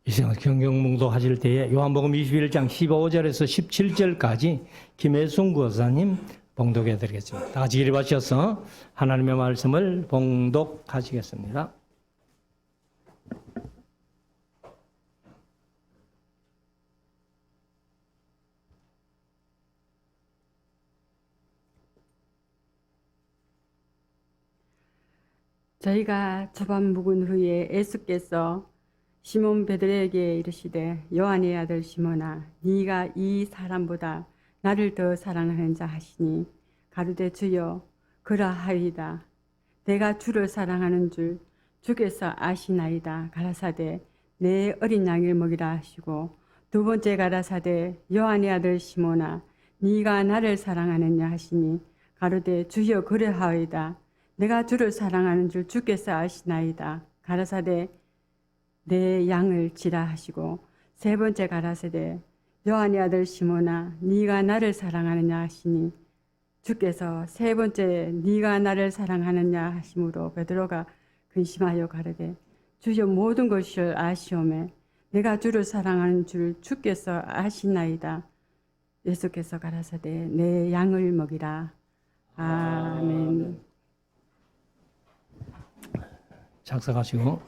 경경봉독 하실 때에 요한복음 21장 15절에서 17절까지 김혜순 구사님 봉독해 드리겠습니다. 다 같이 일어나셔서 하나님의 말씀을 봉독하시겠습니다. 저희가 저밤 묵은 후에 예수께서 시몬 베드로에게 이르시되 요한의 아들 시몬아 네가 이 사람보다 나를 더 사랑하는 자 하시니 가로되 주여 그러하이다. 내가 주를 사랑하는 줄 주께서 아시나이다. 가라사대 내 어린 양을 먹이라 하시고 두 번째 가라사대 요한의 아들 시몬아 네가 나를 사랑하느냐 하시니 가로되 주여 그러하이다. 내가 주를 사랑하는 줄 주께서 아시나이다. 가라사대 내 양을 치라 하시고 세 번째 가라사대 요한의 아들 시몬아 네가 나를 사랑하느냐 하시니 주께서 세 번째 네가 나를 사랑하느냐 하심으로 베드로가 근심하여 가르되 주여 모든 것을 아시오매 내가 주를 사랑하는 줄 주께서 아시나이다. 예수께서 가라사대 내 양을 먹이라. 아멘. 작성하시고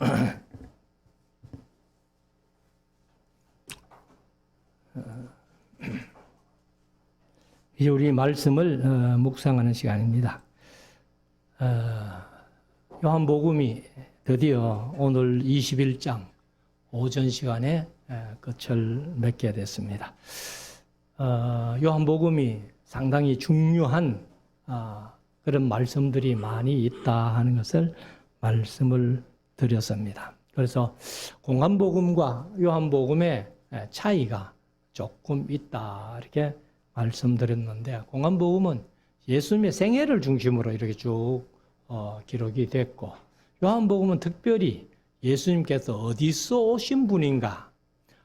이제 우리 말씀을 묵상하는 시간입니다. 요한복음이 드디어 오늘 21장 오전 시간에 끝을 맺게 됐습니다. 요한복음이 상당히 중요한 그런 말씀들이 많이 있다 하는 것을 말씀을 드렸습니다. 그래서 공안복음과 요한복음의 차이가 조금 있다 이렇게 말씀드렸는데 공안복음은 예수님의 생애를 중심으로 이렇게 쭉 기록이 됐고 요한복음은 특별히 예수님께서 어디서 오신 분인가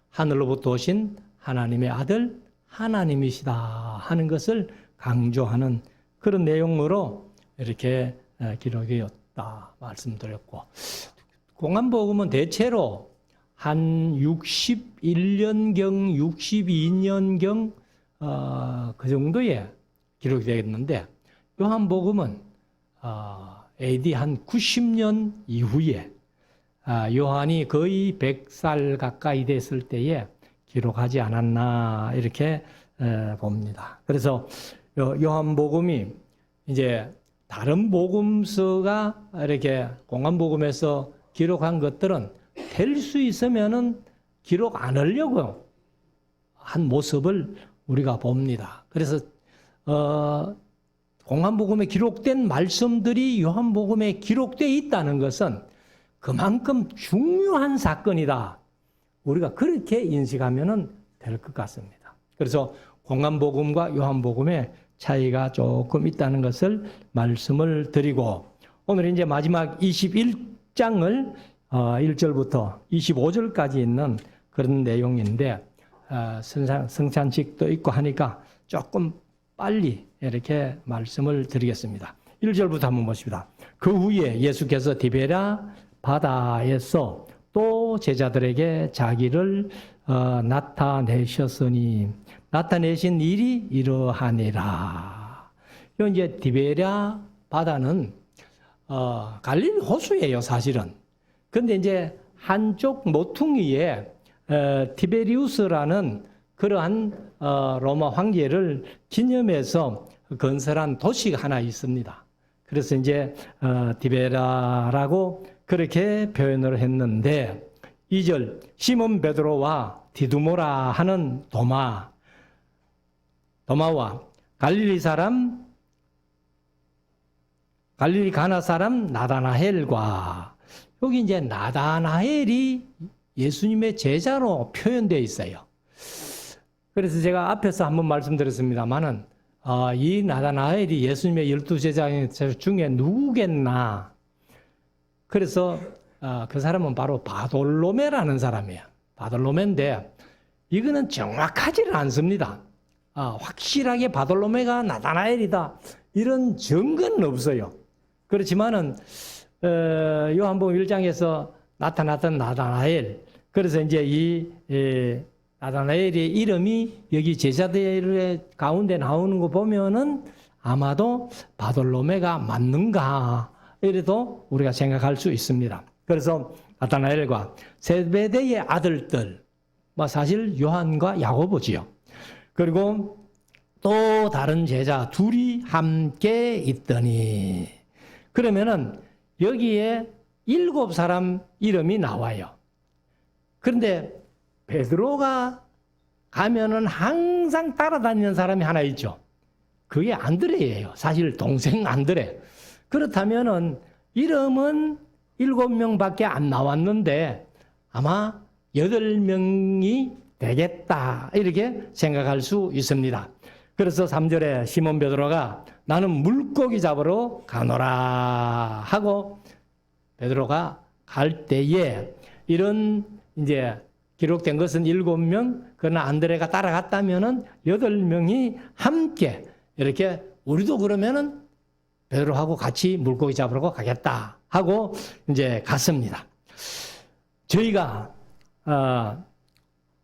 하늘로부터 오신 하나님의 아들 하나님이시다 하는 것을 강조하는 그런 내용으로 이렇게 기록이었다 말씀드렸고 공안복음은 대체로 한 61년경, 62년경 그 정도에 기록이 되겠는데 요한복음은 AD 한 90년 이후에 요한이 거의 100살 가까이 됐을 때에 기록하지 않았나 이렇게 봅니다. 그래서 요한복음이 이제 다른 복음서가 이렇게 공안복음에서 기록한 것들은 될 수 있으면은 기록 안 하려고 한 모습을 우리가 봅니다. 그래서 공안복음에 기록된 말씀들이 요한복음에 기록되어 있다는 것은 그만큼 중요한 사건이다. 우리가 그렇게 인식하면 될 것 같습니다. 그래서 공안복음과 요한복음의 차이가 조금 있다는 것을 말씀을 드리고 오늘 이제 마지막 21장을 1절부터 25절까지 있는 그런 내용인데 성찬식도 있고 하니까 조금 빨리 이렇게 말씀을 드리겠습니다. 1절부터 한번 보십니다. 그 후에 예수께서 디베랴 바다에서 또 제자들에게 자기를 나타내셨으니 나타내신 일이 이러하니라. 이제 디베랴 바다는 갈릴리 호수예요, 사실은. 근데 이제 한쪽 모퉁이에 티베리우스라는 그러한 로마 황제를 기념해서 건설한 도시가 하나 있습니다. 그래서 이제 디베라라고 그렇게 표현을 했는데 2절 시몬 베드로와 디두모라 하는 도마와 갈릴리 가나 사람 나다나엘과 여기 이제 나다나엘이 예수님의 제자로 표현되어 있어요. 그래서 제가 앞에서 한번 말씀드렸습니다만은 이 나다나엘이 예수님의 12제자 중에 누구겠나. 그래서 그 사람은 바로 바돌로메라는 사람이에요. 바돌로메인데 이거는 정확하지는 않습니다. 확실하게 바돌로메가 나다나엘이다 이런 증거는 없어요. 그렇지만은 요한복음 1장에서 나타났던 나다나엘 그래서 이제 나다나엘의 이름이 여기 제자들의 가운데 나오는 거 보면은 아마도 바돌로메가 맞는가 이래도 우리가 생각할 수 있습니다. 그래서 나다나엘과 세베대의 아들들, 사실 요한과 야고보지요. 그리고 또 다른 제자 둘이 함께 있더니, 그러면은 여기에 7사람 이름이 나와요. 그런데 베드로가 가면은 항상 따라다니는 사람이 하나 있죠. 그게 안드레예요. 사실 동생 안드레. 그렇다면은 이름은 7명밖에 안 나왔는데 아마 8명이 되겠다 이렇게 생각할 수 있습니다. 그래서 3절에 시몬 베드로가 나는 물고기 잡으러 가노라 하고 베드로가 갈 때에 이런 이제 기록된 것은 7명, 그러나 안드레가 따라갔다면은 8명이 함께 이렇게 우리도 그러면은 베드로하고 같이 물고기 잡으러 가겠다 하고 이제 갔습니다. 저희가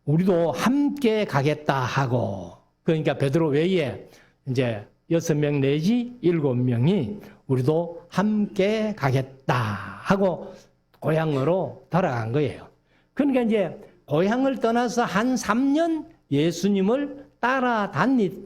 우리도 함께 가겠다 하고, 그러니까 베드로 외에 이제 6명 내지 7명이 우리도 함께 가겠다 하고 고향으로 돌아간 거예요. 그러니까 이제 고향을 떠나서 한 3년 예수님을 따라다녔고,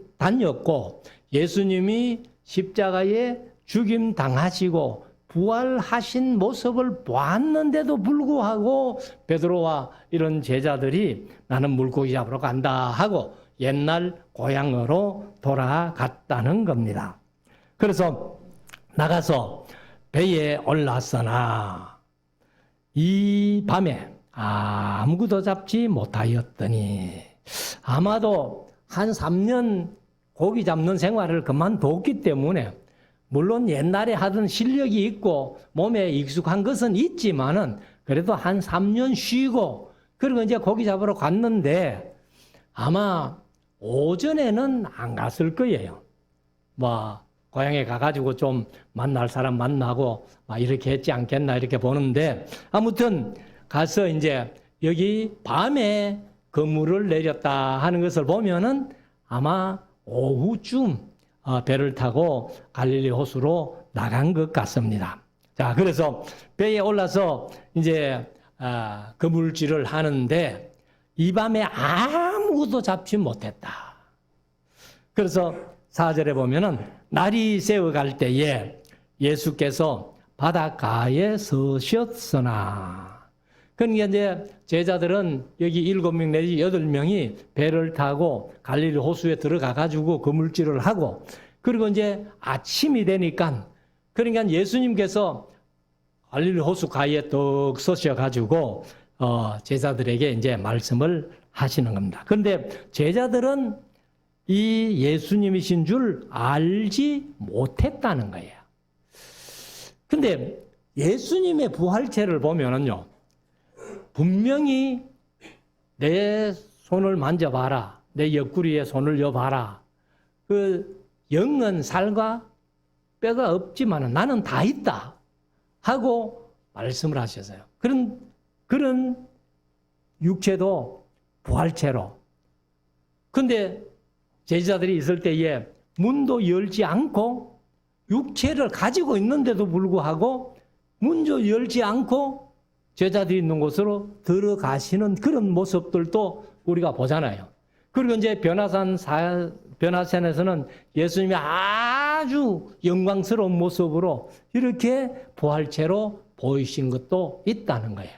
예수님이 십자가에 죽임 당하시고 부활하신 모습을 보았는데도 불구하고 베드로와 이런 제자들이 나는 물고기 잡으러 간다 하고 옛날 고향으로 돌아갔다는 겁니다. 그래서 나가서 배에 올랐으나 이 밤에 아무것도 잡지 못하였더니, 아마도 한 3년 고기 잡는 생활을 그만뒀기 때문에 물론 옛날에 하던 실력이 있고 몸에 익숙한 것은 있지만은 그래도 한 3년 쉬고 그리고 이제 고기 잡으러 갔는데 아마 오전에는 안 갔을 거예요. 고향에 가가지고 좀 만날 사람 만나고 이렇게 했지 않겠나 이렇게 보는데, 아무튼 가서 이제 여기 밤에 그물을 내렸다 하는 것을 보면은 아마 오후쯤 배를 타고 갈릴리 호수로 나간 것 같습니다. 자, 그래서 배에 올라서 이제 그물질을 하는데 이 밤에 아무것도 잡지 못했다. 그래서 4절에 보면은 날이 새어갈 때에 예수께서 바닷가에 서셨으나, 그러니까 이제 제자들은 여기 7명 내지 8명이 배를 타고 갈릴리 호수에 들어가 가지고 그물질을 하고, 그리고 이제 아침이 되니까, 그러니까 예수님께서 갈릴리 호수 가에 떡 서셔 가지고 제자들에게 이제 말씀을 하시는 겁니다. 그런데 제자들은 이 예수님이신 줄 알지 못했다는 거예요. 근데 예수님의 부활체를 보면은요, 분명히 내 손을 만져봐라, 내 옆구리에 손을 여봐라, 그 영은 살과 뼈가 없지만 나는 다 있다 하고 말씀을 하셨어요. 그런 육체도 부활체로. 근데 제자들이 있을 때에 문도 열지 않고 육체를 가지고 있는데도 불구하고 문도 열지 않고 제자들이 있는 곳으로 들어가시는 그런 모습들도 우리가 보잖아요. 그리고 이제 변화산에서는 예수님이 아주 영광스러운 모습으로 이렇게 부활체로 보이신 것도 있다는 거예요.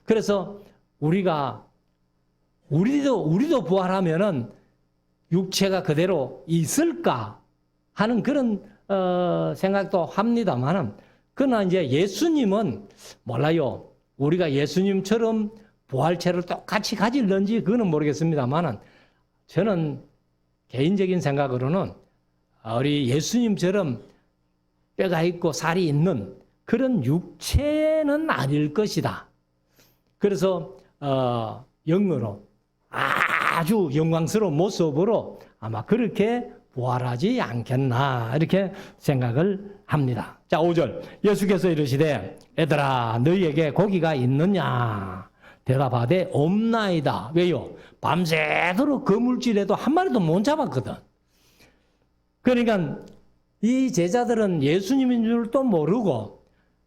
그래서 우리도 부활하면은 육체가 그대로 있을까 하는 그런 생각도 합니다만은, 그러나 이제 예수님은 몰라요. 우리가 예수님처럼 부활체를 똑같이 가질런지 그거는 모르겠습니다만은, 저는 개인적인 생각으로는 우리 예수님처럼 뼈가 있고 살이 있는 그런 육체는 아닐 것이다. 그래서 영으로 아주 영광스러운 모습으로 아마 그렇게 부활하지 않겠나 이렇게 생각을 합니다. 자, 5절 예수께서 이르시되 얘들아 너희에게 고기가 있느냐. 대답하되 없나이다. 왜요? 밤새도록 그물질에도 한 마리도 못 잡았거든. 그러니까 이 제자들은 예수님인 줄도 모르고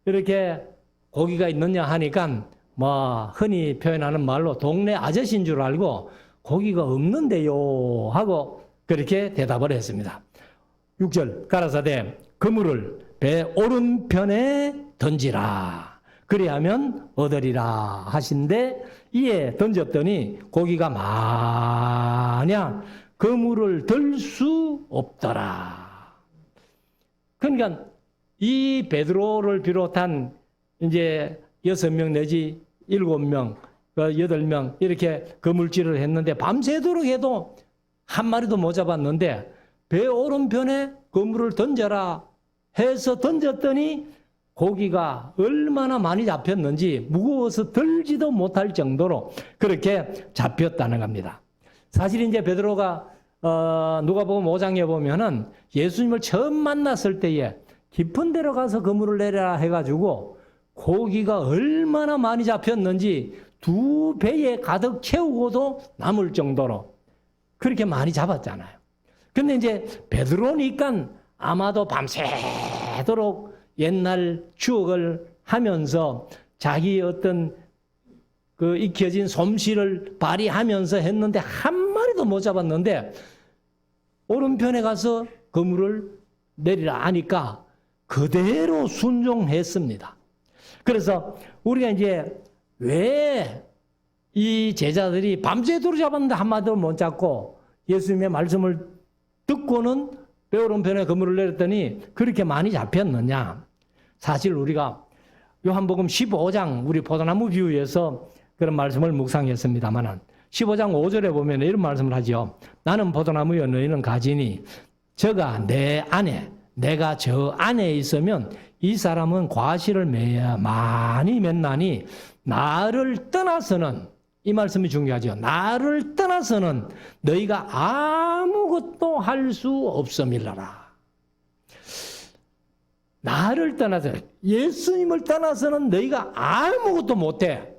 이렇게 고기가 있느냐 하니까 뭐 흔히 표현하는 말로 동네 아저씨인 줄 알고 고기가 없는데요 하고 그렇게 대답을 했습니다. 6절 가라사대 그물을 배 오른편에 던지라 그리하면 얻으리라 하신데 이에 던졌더니 고기가 마냥 그물을 들 수 없더라. 그러니까 이 베드로를 비롯한 이제 6명 내지 7명, 8명 이렇게 그물질을 했는데 밤새도록 해도 한 마리도 못 잡았는데 배 오른편에 그물을 던져라 해서 던졌더니 고기가 얼마나 많이 잡혔는지 무거워서 들지도 못할 정도로 그렇게 잡혔다는 겁니다. 사실 이제 베드로가 누가복음 5장에 보면은 예수님을 처음 만났을 때에 깊은 데로 가서 그물을 내려라 해가지고 고기가 얼마나 많이 잡혔는지 2배에 가득 채우고도 남을 정도로 그렇게 많이 잡았잖아요. 근데 이제 베드로니까 아마도 밤새도록 옛날 추억을 하면서 자기 어떤 그 익혀진 솜씨를 발휘하면서 했는데 한 마리도 못 잡았는데 오른편에 가서 그물을 내리라 하니까 그대로 순종했습니다. 그래서 우리가 이제 왜 이 제자들이 밤새도록 잡았는데 한 마리도 못 잡고 예수님의 말씀을 듣고는 배 오른편에 그물을 내렸더니 그렇게 많이 잡혔느냐. 사실 우리가 요한복음 15장 우리 포도나무 비유에서 그런 말씀을 묵상했습니다만 15장 5절에 보면 이런 말씀을 하죠. 나는 포도나무여 너희는 가지니 저가 내 안에 내가 저 안에 있으면 이 사람은 과실을 많이 맺나니 나를 떠나서는 이 말씀이 중요하죠. 나를 떠나서는 너희가 아무것도 할 수 없음이라라. 나를 떠나서 예수님을 떠나서는 너희가 아무것도 못해.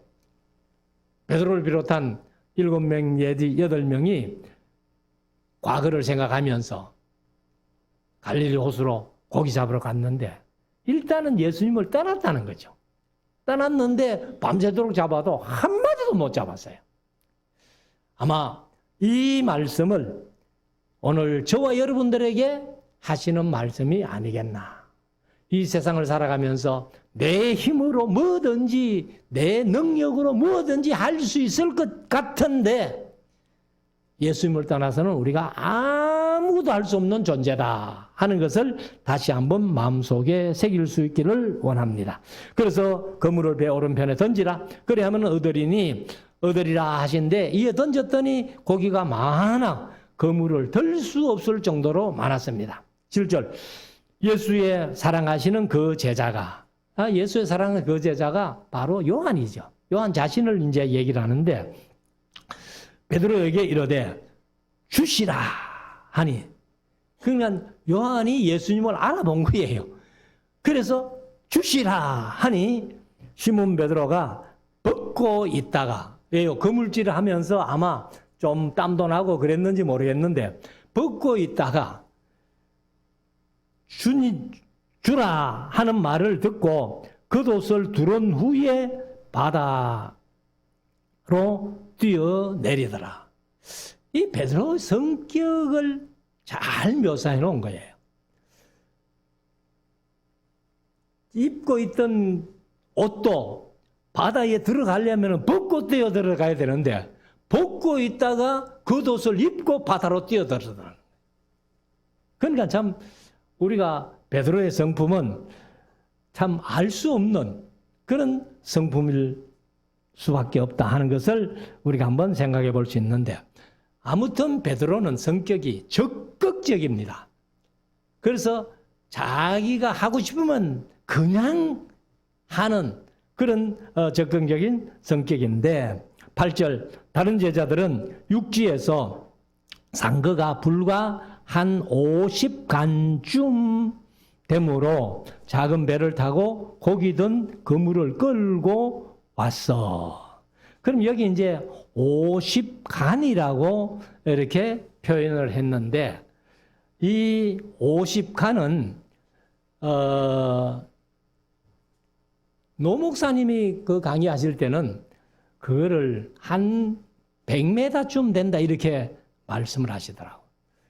베드로를 비롯한 7명 내지 8명이 과거를 생각하면서 갈릴리 호수로 고기 잡으러 갔는데 일단은 예수님을 떠났다는 거죠. 떠났는데 밤새도록 잡아도 한 마디도 못 잡았어요. 아마 이 말씀을 오늘 저와 여러분들에게 하시는 말씀이 아니겠나. 이 세상을 살아가면서 내 힘으로 뭐든지 내 능력으로 뭐든지 할 수 있을 것 같은데 예수님을 떠나서는 우리가 아무것도 할 수 없는 존재다 하는 것을 다시 한번 마음속에 새길 수 있기를 원합니다. 그래서 그물을 배 오른편에 던지라 그래야면 얻으리라 하신데 이에 던졌더니 고기가 많아 그물을 들 수 없을 정도로 많았습니다. 7절 예수의 사랑하시는 그 제자가 예수의 사랑하는 그 제자가 바로 요한이죠. 요한 자신을 이제 얘기를 하는데 베드로에게 이르되 주시라 하니 그러니까 요한이 예수님을 알아본 거예요. 그래서 주시라 하니 시몬 베드로가 벗고 있다가 왜요? 그물질을 하면서 아마 좀 땀도 나고 그랬는지 모르겠는데 벗고 있다가 주라 하는 말을 듣고 겉옷을 두른 후에 바다로 뛰어내리더라. 이 베드로의 성격을 잘 묘사해 놓은 거예요. 입고 있던 옷도 바다에 들어가려면 벗고 뛰어 들어가야 되는데 벗고 있다가 겉옷을 입고 바다로 뛰어들더라. 그러니까 참 우리가 베드로의 성품은 참 알 수 없는 그런 성품일 수밖에 없다 하는 것을 우리가 한번 생각해 볼 수 있는데 아무튼 베드로는 성격이 적극적입니다. 그래서 자기가 하고 싶으면 그냥 하는 그런 적극적인 성격인데 8절 다른 제자들은 육지에서 상거가 불과 한 50간쯤 되므로 작은 배를 타고 고기 든 그물을 끌고 왔어. 그럼 여기 이제 50간이라고 이렇게 표현을 했는데, 이 50간은 노 목사님이 그 강의하실 때는 그거를 한 100m쯤 된다 이렇게 말씀을 하시더라고.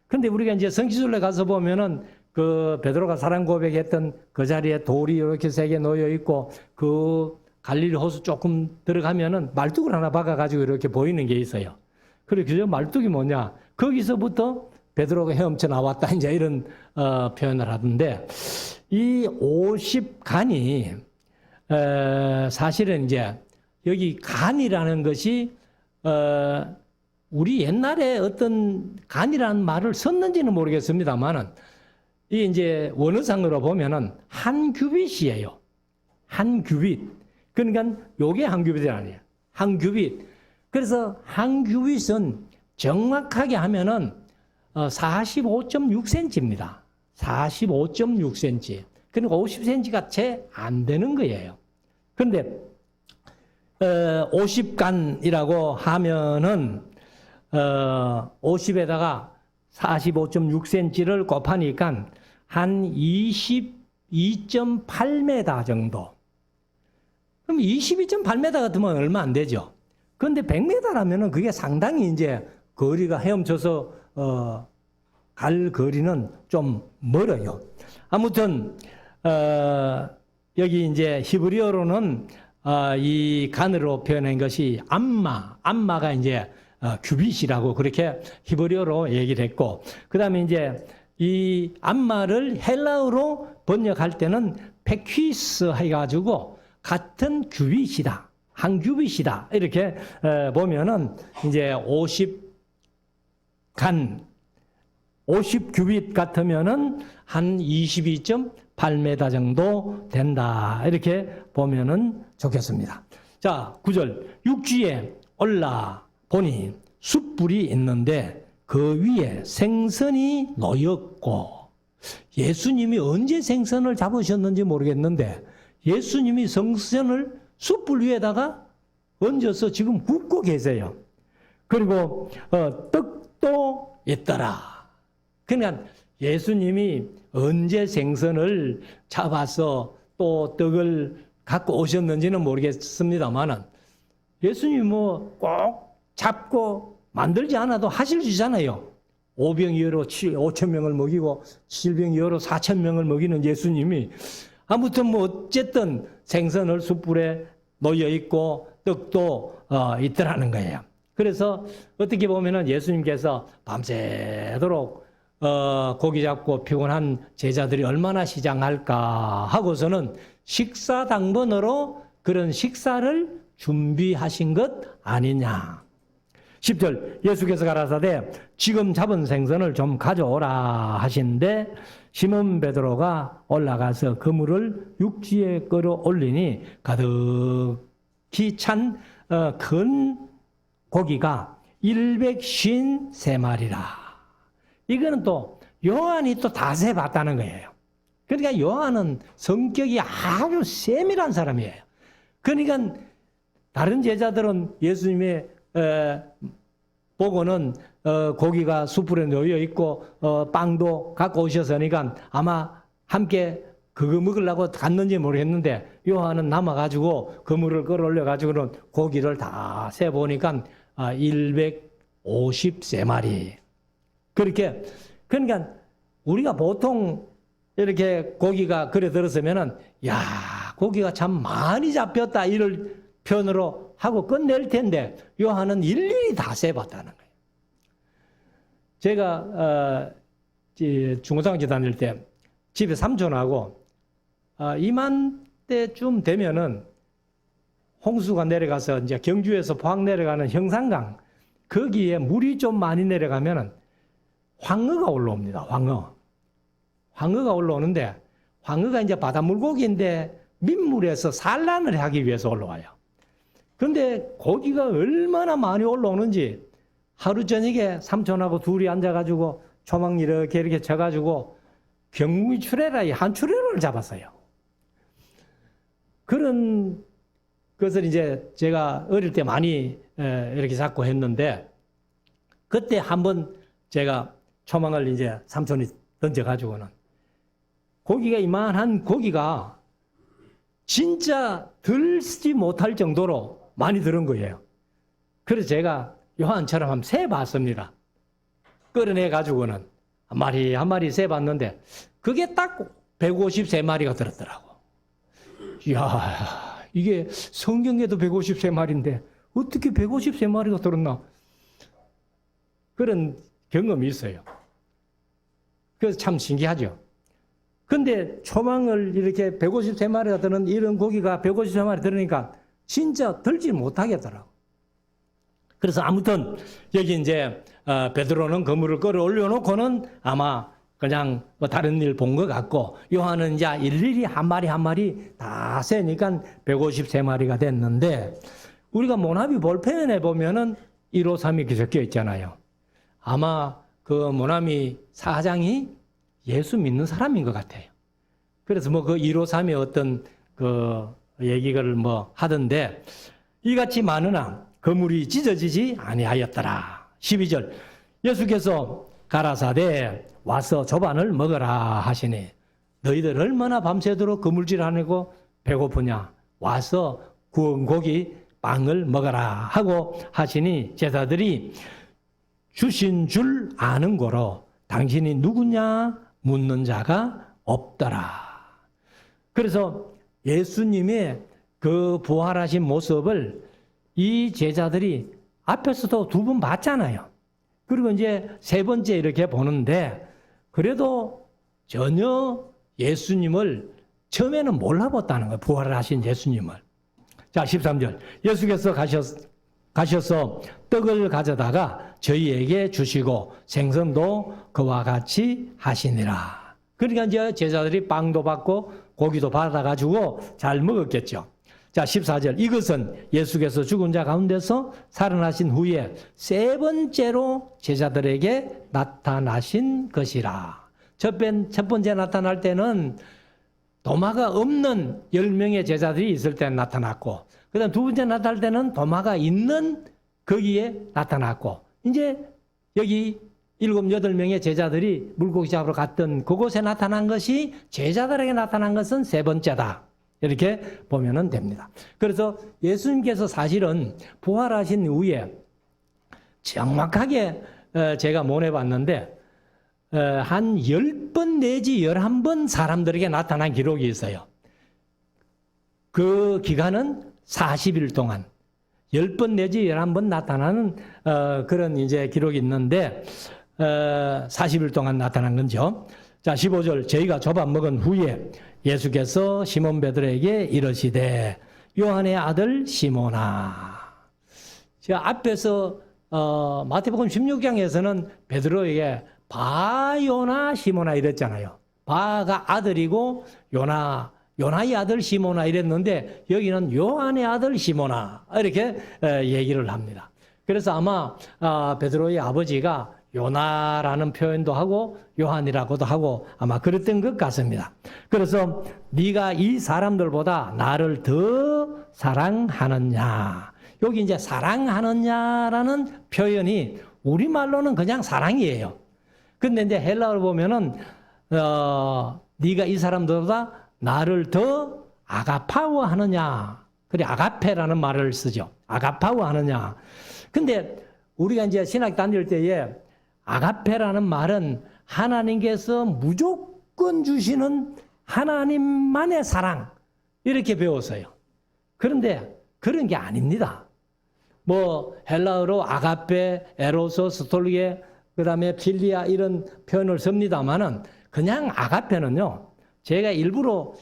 근데 우리가 이제 성지순례 가서 보면은 그 베드로가 사랑 고백했던 그 자리에 돌이 이렇게 3개 놓여 있고, 그 갈릴리 호수 조금 들어가면은 말뚝을 하나 박아가지고 이렇게 보이는 게 있어요. 그래, 그 말뚝이 뭐냐? 거기서부터 베드로가 헤엄쳐 나왔다, 이제 이런 표현을 하던데, 이 50간이 사실은 이제 여기 간이라는 것이 우리 옛날에 어떤 간이라는 말을 썼는지는 모르겠습니다만은, 이 이제 원어상으로 보면은 한 규빗이에요. 한 규빗. 그러니까 요게 한 규빗이 아니에요. 한 규빗. 그래서 한 규빗은 정확하게 하면은 45.6cm입니다. 45.6cm. 그러니까 50cm가 채 안 되는 거예요. 그런데 50간이라고 하면은 50에다가 45.6cm를 곱하니까 한 22.8m 정도. 그럼 22.8m 같으면 얼마 안 되죠. 그런데 100m라면은 그게 상당히 이제 거리가 헤엄쳐서 갈 거리는 좀 멀어요. 아무튼 여기 이제 히브리어로는 이 간으로 표현한 것이 암마가 이제 규빗이라고 그렇게 히브리어로 얘기를 했고, 그 다음에 이제 이 암마를 헬라어로 번역할 때는 페퀴스 해가지고 같은 규빗이다, 한 규빗이다 이렇게 보면은 이제 50규빗 같으면은 한 22.8m 정도 된다 이렇게 보면은 좋겠습니다. 자, 9절. 육지에 올라 보니 숯불이 있는데 그 위에 생선이 놓였고, 예수님이 언제 생선을 잡으셨는지 모르겠는데 예수님이 생선을 숯불 위에다가 얹어서 지금 굽고 계세요. 그리고 떡도 있더라. 그러니까 예수님이 언제 생선을 잡아서 또 떡을 갖고 오셨는지는 모르겠습니다만은, 예수님이 뭐 꼭 잡고 만들지 않아도 하실 수 있잖아요. 5병이어로 5,000명을 먹이고 7병이어로 4,000명을 먹이는 예수님이 아무튼 뭐 어쨌든 생선을 숯불에 놓여 있고 떡도 있더라는 거예요. 그래서 어떻게 보면은 예수님께서 밤새도록 고기 잡고 피곤한 제자들이 얼마나 시장할까 하고서는 식사당번으로 그런 식사를 준비하신 것 아니냐. 10절. 예수께서 가라사대 지금 잡은 생선을 좀 가져오라 하신데 시몬 베드로가 올라가서 그물을 육지에 끌어올리니 가득히 찬 큰 고기가 153마리라. 이거는 또 요한이 또 다세 봤다는 거예요. 그러니까 요한은 성격이 아주 세밀한 사람이에요. 그러니까 다른 제자들은 예수님의 보고는 고기가 숯불에 놓여 있고 빵도 갖고 오셨으니까 아마 함께 그거 먹으려고 갔는지 모르겠는데, 요한은 남아가지고 그물을 끌어올려가지고는 고기를 다 세보니까 153마리. 그렇게, 그러니까 우리가 보통 이렇게 고기가 그래 들었으면은, 야, 고기가 참 많이 잡혔다 이럴 표현으로 하고 끝낼 텐데, 요한은 일일이 다 세봤다는 거예요. 제가 중고등학교 다닐 때 집에 삼촌하고 이맘때쯤 되면은 홍수가 내려가서 이제 경주에서 포항 내려가는 형산강, 거기에 물이 좀 많이 내려가면은 황어가 올라옵니다. 황어가 올라오는데, 황어가 이제 바다 물고기인데 민물에서 산란을 하기 위해서 올라와요. 그런데 고기가 얼마나 많이 올라오는지 하루 저녁에 삼촌하고 둘이 앉아가지고 초막 이렇게 쳐가지고 경무이 추레라 한 추레를 잡았어요. 그런 그것을 이제 제가 어릴 때 많이 이렇게 잡고 했는데, 그때 한번 제가 초망을 이제 삼촌이 던져가지고는 고기가 이만한 고기가 진짜 들지 못할 정도로 많이 들은 거예요. 그래서 제가 요한처럼 한번 세봤습니다. 끌어내가지고는 한 마리 한 마리 세봤는데 그게 딱 153마리가 들었더라고. 이야, 이게 성경에도 153마리인데 어떻게 153마리가 들었나? 그런 경험이 있어요. 그래서 참 신기하죠. 근데 초망을 이렇게 153마리가 드는 이런 고기가 153마리 들으니까 진짜 들지 못하겠더라고. 그래서 아무튼 여기 이제 베드로는 그물을 끌어올려 놓고는 아마 그냥 뭐 다른 일 본 것 같고, 요한은 이제 일일이 한 마리 한 마리 다 세니까 153마리가 됐는데, 우리가 모나미 볼펜에 보면은 153이 적혀 있잖아요. 아마 그 모나미 사장이 예수 믿는 사람인 것 같아요. 그래서 뭐 그 153의 어떤 그 얘기를 뭐 하던데, 이같이 많으나 그물이 찢어지지 아니하였더라. 12절, 예수께서 가라사대 와서 조반을 먹어라 하시니, 너희들 얼마나 밤새도록 그물질하고 배고프냐, 와서 구운 고기 빵을 먹어라 하고 하시니, 제자들이 주신 줄 아는 거로 당신이 누구냐 묻는 자가 없더라. 그래서 예수님의 그 부활하신 모습을 이 제자들이 앞에서도 2번 봤잖아요. 그리고 이제 3번째 이렇게 보는데, 그래도 전혀 예수님을 처음에는 몰라봤다는 거예요. 부활을 하신 예수님을. 자, 13절. 예수께서 가셔서 떡을 가져다가 저희에게 주시고 생선도 그와 같이 하시니라. 그러니까 이제 제자들이 빵도 받고 고기도 받아가지고 잘 먹었겠죠. 자, 14절. 이것은 예수께서 죽은 자 가운데서 살아나신 후에 3번째로 제자들에게 나타나신 것이라. 첫 번째 나타날 때는 도마가 없는 10명의 제자들이 있을 때 나타났고, 그 다음 2번째 나타날 때는 도마가 있는 거기에 나타났고, 이제 여기 7, 8명의 제자들이 물고기 잡으러 갔던 그곳에 나타난 것이, 제자들에게 나타난 것은 3번째다. 이렇게 보면 됩니다. 그래서 예수님께서 사실은 부활하신 후에 정확하게 제가 모내봤는데 한 10번 내지 11번 사람들에게 나타난 기록이 있어요. 그 기간은 40일 동안 10번 내지 11번 나타나는 그런 이제 기록이 있는데 40일 동안 나타난 거죠. 자, 15절. 저희가 조밥 먹은 후에 예수께서 시몬 베드로에게 이르시되 요한의 아들 시몬아. 제가 앞에서 마태복음 16장에서는 베드로에게 바요나 시몬아 이랬잖아요. 바가 아들이고 요나의 아들 시몬아 이랬는데, 여기는 요한의 아들 시몬아 이렇게 얘기를 합니다. 그래서 아마 베드로의 아버지가 요나라는 표현도 하고 요한이라고도 하고 아마 그랬던 것 같습니다. 그래서 네가 이 사람들보다 나를 더 사랑하느냐. 여기 이제 사랑하느냐라는 표현이 우리말로는 그냥 사랑이에요. 근데 이제 헬라어로 보면은 네가 이 사람들보다 나를 더 아가파워 하느냐. 그래, 아가페라는 말을 쓰죠. 아가파워 하느냐. 근데 우리가 이제 신학 다닐 때에 아가페라는 말은 하나님께서 무조건 주시는 하나님만의 사랑, 이렇게 배웠어요. 그런데 그런 게 아닙니다. 뭐 헬라어로 아가페, 에로소, 스톨리에, 그 다음에 필리아 이런 표현을 씁니다만은, 그냥 아가페는요, 제가 일부러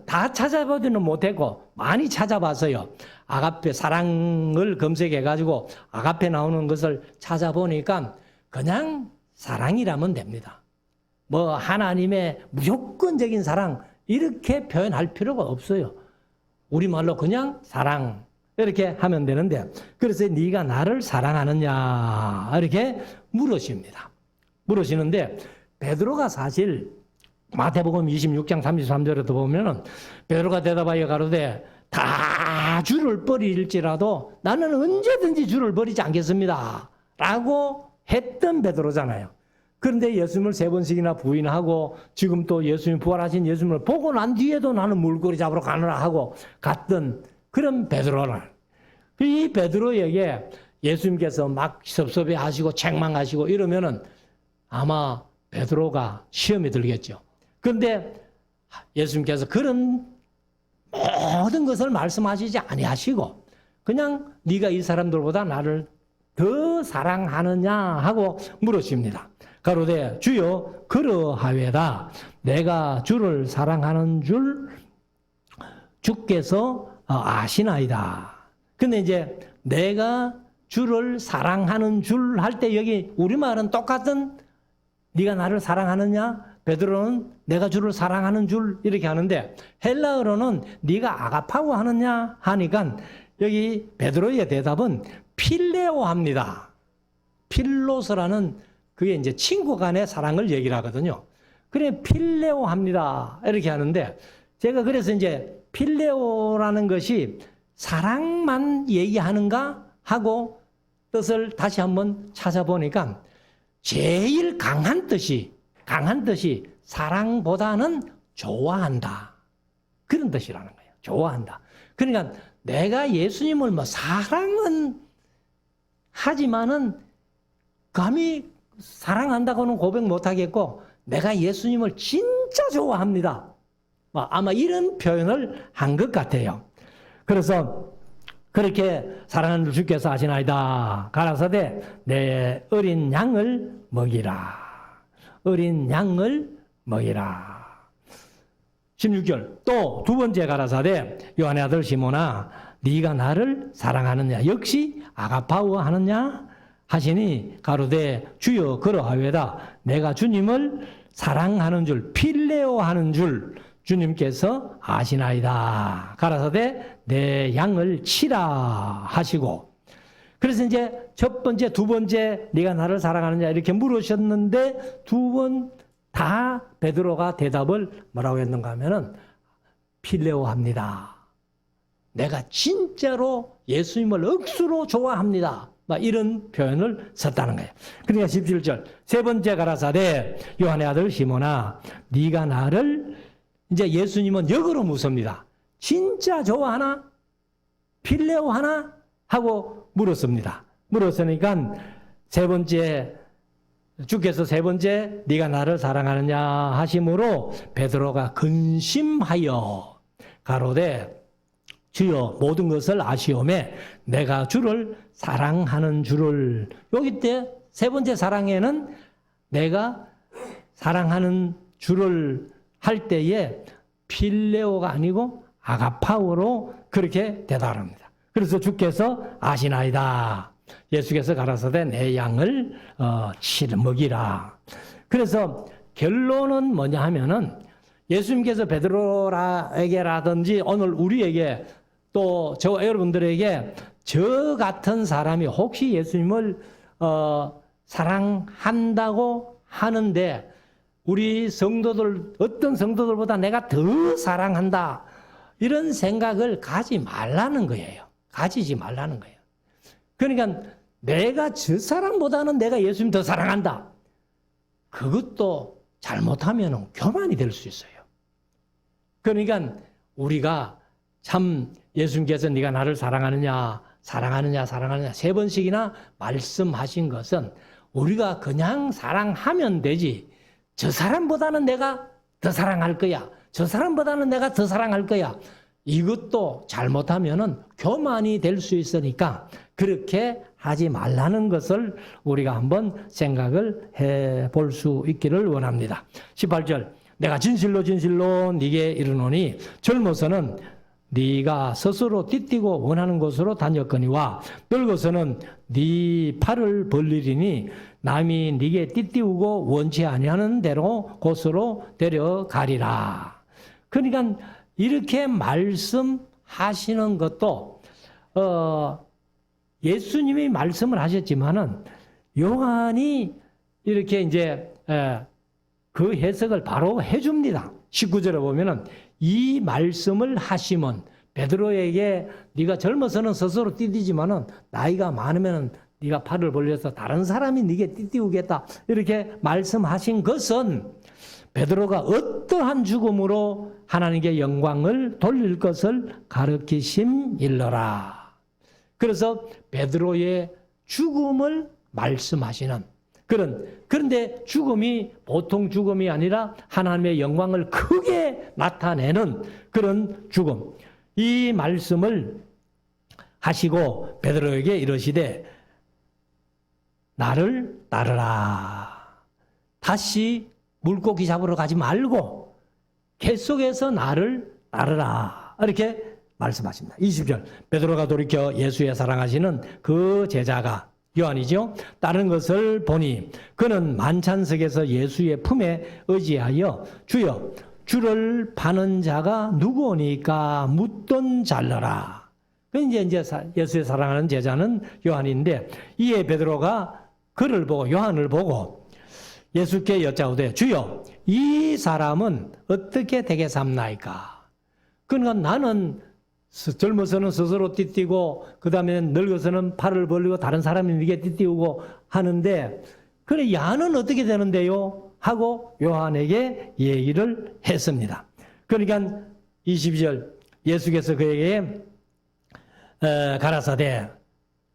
다 찾아보지는 못했고 많이 찾아봤어요. 아가페, 사랑을 검색해가지고 아가페 나오는 것을 찾아보니까 그냥 사랑이라면 됩니다. 뭐 하나님의 무조건적인 사랑 이렇게 표현할 필요가 없어요. 우리말로 그냥 사랑 이렇게 하면 되는데, 그래서 네가 나를 사랑하느냐 이렇게 물으십니다. 물으시는데, 베드로가 사실 마태복음 26장 33절에도 보면은 베드로가 대답하여 가로되 다 주를 버릴지라도 나는 언제든지 주를 버리지 않겠습니다. 라고 했던 베드로잖아요. 그런데 예수님을 3번씩이나 부인하고 지금 또 예수님 부활하신 예수님을 보고 난 뒤에도 나는 물고기 잡으러 가느라 하고 갔던 그런 베드로는 이 베드로에게 예수님께서 막 섭섭해하시고 책망하시고 이러면은 아마 베드로가 시험에 들겠죠. 그런데 예수님께서 그런 모든 것을 말씀하시지 아니하시고 그냥 네가 이 사람들보다 나를 더 사랑하느냐 하고 물으십니다. 가로되 주여 그러하외다. 내가 주를 사랑하는 줄 주께서 아시나이다. 근데 이제 내가 주를 사랑하는 줄 할 때 여기 우리말은 똑같은 네가 나를 사랑하느냐? 베드로는 내가 주를 사랑하는 줄 이렇게 하는데 헬라어로는 네가 아가파오 하느냐 하니까 여기 베드로의 대답은 필레오 합니다. 필로스라는 그게 이제 친구 간의 사랑을 얘기를 하거든요. 그래 필레오 합니다. 이렇게 하는데 제가 그래서 이제 필레오라는 것이 사랑만 얘기하는가 하고 뜻을 다시 한번 찾아보니까 제일 강한 뜻이 사랑보다는 좋아한다. 그런 뜻이라는 거예요. 좋아한다. 그러니까 내가 예수님을 뭐 사랑은 하지만은 감히 사랑한다고는 고백 못하겠고 내가 예수님을 진짜 좋아합니다. 아마 이런 표현을 한 것 같아요. 그래서 그렇게 사랑하는 주께서 하시나이다. 가라사대 내 어린 양을 먹이라. 어린 양을 먹이라. 16절 또 두 번째 가라사대 요한의 아들 시몬아 네가 나를 사랑하느냐 역시 아가파오 하느냐 하시니 가로되 주여 그러하외다. 내가 주님을 사랑하는 줄 필레오 하는 줄 주님께서 아시나이다. 가라사대 내 양을 치라 하시고 그래서 이제 첫 번째 두 번째 네가 나를 사랑하느냐 이렇게 물으셨는데 두 번 다 베드로가 대답을 뭐라고 했는가 하면은 필레오 합니다. 내가 진짜로 예수님을 억수로 좋아합니다. 막 이런 표현을 썼다는 거예요. 그러니까 17절 세 번째 가라사대 요한의 아들 시몬아 네가 나를 이제 예수님은 역으로 묻습니다. 진짜 좋아하나? 필레오 하나? 하고 물었습니다. 물었으니까 세 번째 주께서 세 번째 네가 나를 사랑하느냐 하심으로 베드로가 근심하여 가로되 주여 모든 것을 아시오매 내가 주를 사랑하는 줄을 여기 때 세 번째 사랑에는 내가 사랑하는 줄을 할 때에 필레오가 아니고 아가파오로 그렇게 대답합니다. 그래서 주께서 아시나이다. 예수께서 가라사대 내 양을 먹이라. 그래서 결론은 뭐냐 하면은 예수님께서 베드로에게라든지 오늘 우리에게 또 저 여러분들에게 저 같은 사람이 혹시 예수님을 사랑한다고 하는데 우리 성도들 어떤 성도들보다 내가 더 사랑한다 이런 생각을 가지 말라는 거예요. 가지지 말라는 거예요. 그러니까 내가 저 사람보다는 내가 예수님 더 사랑한다. 그것도 잘못하면 교만이 될 수 있어요. 그러니까 우리가 참 예수님께서 네가 나를 사랑하느냐 세 번씩이나 말씀하신 것은 우리가 그냥 사랑하면 되지 저 사람보다는 내가 더 사랑할 거야. 저 사람보다는 내가 더 사랑할 거야. 이것도 잘못하면은 교만이 될 수 있으니까 그렇게 하지 말라는 것을 우리가 한번 생각을 해 볼 수 있기를 원합니다. 18절 내가 진실로 네게 이르노니 젊어서는 네가 스스로 띠띠고 원하는 곳으로 다녔거니와 늙어서는 네 팔을 벌리리니 남이 네게 띠띠우고 원치 아니하는 대로 곳으로 데려가리라. 그러니까 이렇게 말씀하시는 것도 예수님이 말씀을 하셨지만은 요한이 이렇게 이제 그 해석을 바로 해줍니다. 19절에 보면은 이 말씀을 하심은 베드로에게 네가 젊어서는 스스로 띠띠지만은 나이가 많으면은 네가 팔을 벌려서 다른 사람이 네게 띠띠우겠다 이렇게 말씀하신 것은 베드로가 어떠한 죽음으로 하나님께 영광을 돌릴 것을 가르치심일러라. 그래서 베드로의 죽음을 말씀하시는 그런데 죽음이 보통 죽음이 아니라 하나님의 영광을 크게 나타내는 그런 죽음. 이 말씀을 하시고 베드로에게 이르시되 나를 따르라. 다시 물고기 잡으러 가지 말고 계속해서 나를 따르라. 이렇게 말씀하십니다. 20절 베드로가 돌이켜 예수의 사랑하시는 그 제자가 요한이죠. 따른 것을 보니 그는 만찬석에서 예수의 품에 의지하여 주여 주를 파는 자가 누구오니까 묻던 잘라라. 이제 예수의 사랑하는 제자는 요한인데 이에 베드로가 그를 보고 요한을 보고 예수께 여짜오되 주여 이 사람은 어떻게 되게 삼나이까? 그러니까 나는 젊어서는 스스로 띠띠고 그 다음에 늙어서는 팔을 벌리고 다른 사람이 네게 띠띠우고 하는데 그래 야는 어떻게 되는데요? 하고 요한에게 얘기를 했습니다. 그러니까 22절 예수께서 그에게 가라사대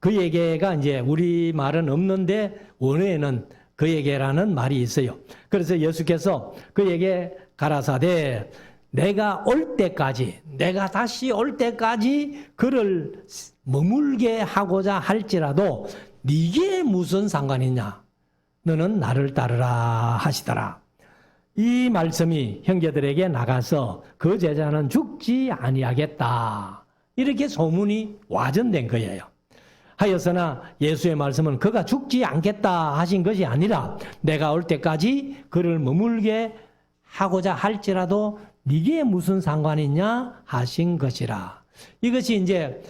그에게가 이제 우리 말은 없는데 원어에는 그에게라는 말이 있어요. 그래서 예수께서 그에게 가라사대 내가 올 때까지 내가 다시 올 때까지 그를 머물게 하고자 할지라도 네게 무슨 상관이냐 너는 나를 따르라 하시더라. 이 말씀이 형제들에게 나가서 그 제자는 죽지 아니하겠다 이렇게 소문이 와전된 거예요. 하여서나 예수의 말씀은 그가 죽지 않겠다 하신 것이 아니라 내가 올 때까지 그를 머물게 하고자 할지라도 네게 무슨 상관이 있냐 하신 것이라. 이것이 이제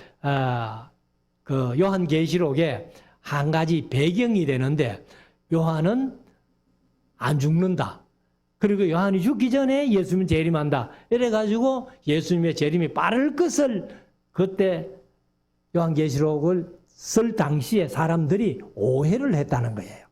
그 요한계시록에 한 가지 배경이 되는데 요한은 안 죽는다. 그리고 요한이 죽기 전에 예수님 재림한다. 이래가지고 예수님의 재림이 빠를 것을 그때 요한계시록을 쓸 당시에 사람들이 오해를 했다는 거예요.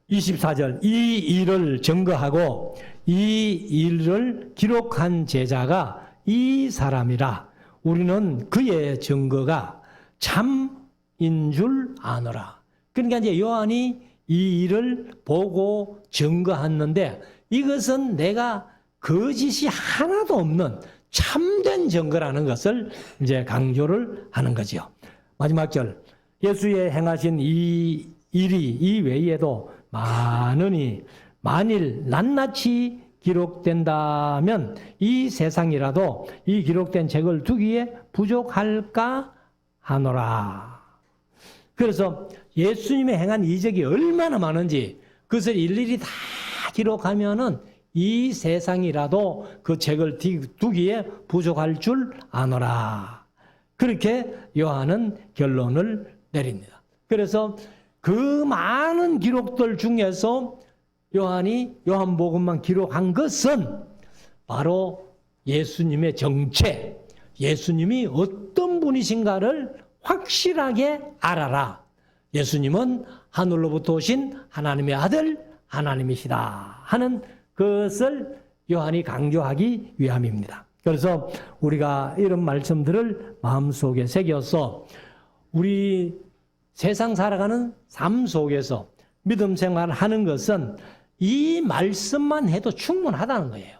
24절 이 일을 증거하고 이 일을 기록한 제자가 이 사람이라 우리는 그의 증거가 참인 줄 아노라. 그러니까 이제 요한이 이 일을 보고 증거했는데 이것은 내가 거짓이 하나도 없는 참된 증거라는 것을 이제 강조를 하는 거죠. 마지막 절 예수의 행하신 이 일이 이 외에도 많으니 만일 낱낱이 기록된다면 이 세상이라도 이 기록된 책을 두기에 부족할까 하노라. 그래서 예수님의 행한 이적이 얼마나 많은지 그것을 일일이 다 기록하면은 이 세상이라도 그 책을 두기에 부족할 줄 아노라. 그렇게 요한은 결론을 내립니다. 그래서 그 많은 기록들 중에서 요한이 요한복음만 기록한 것은 바로 예수님의 정체, 예수님이 어떤 분이신가를 확실하게 알아라. 예수님은 하늘로부터 오신 하나님의 아들, 하나님이시다 하는 그것을 요한이 강조하기 위함입니다. 그래서 우리가 이런 말씀들을 마음속에 새겨서 우리 세상 살아가는 삶 속에서 믿음 생활을 하는 것은 이 말씀만 해도 충분하다는 거예요.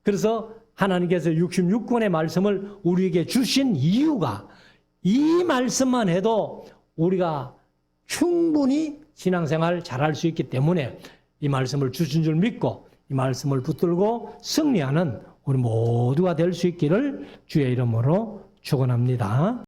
그래서 하나님께서 66권의 말씀을 우리에게 주신 이유가 이 말씀만 해도 우리가 충분히 신앙생활 잘할 수 있기 때문에 이 말씀을 주신 줄 믿고 이 말씀을 붙들고 승리하는 우리 모두가 될 수 있기를 주의 이름으로 축원합니다.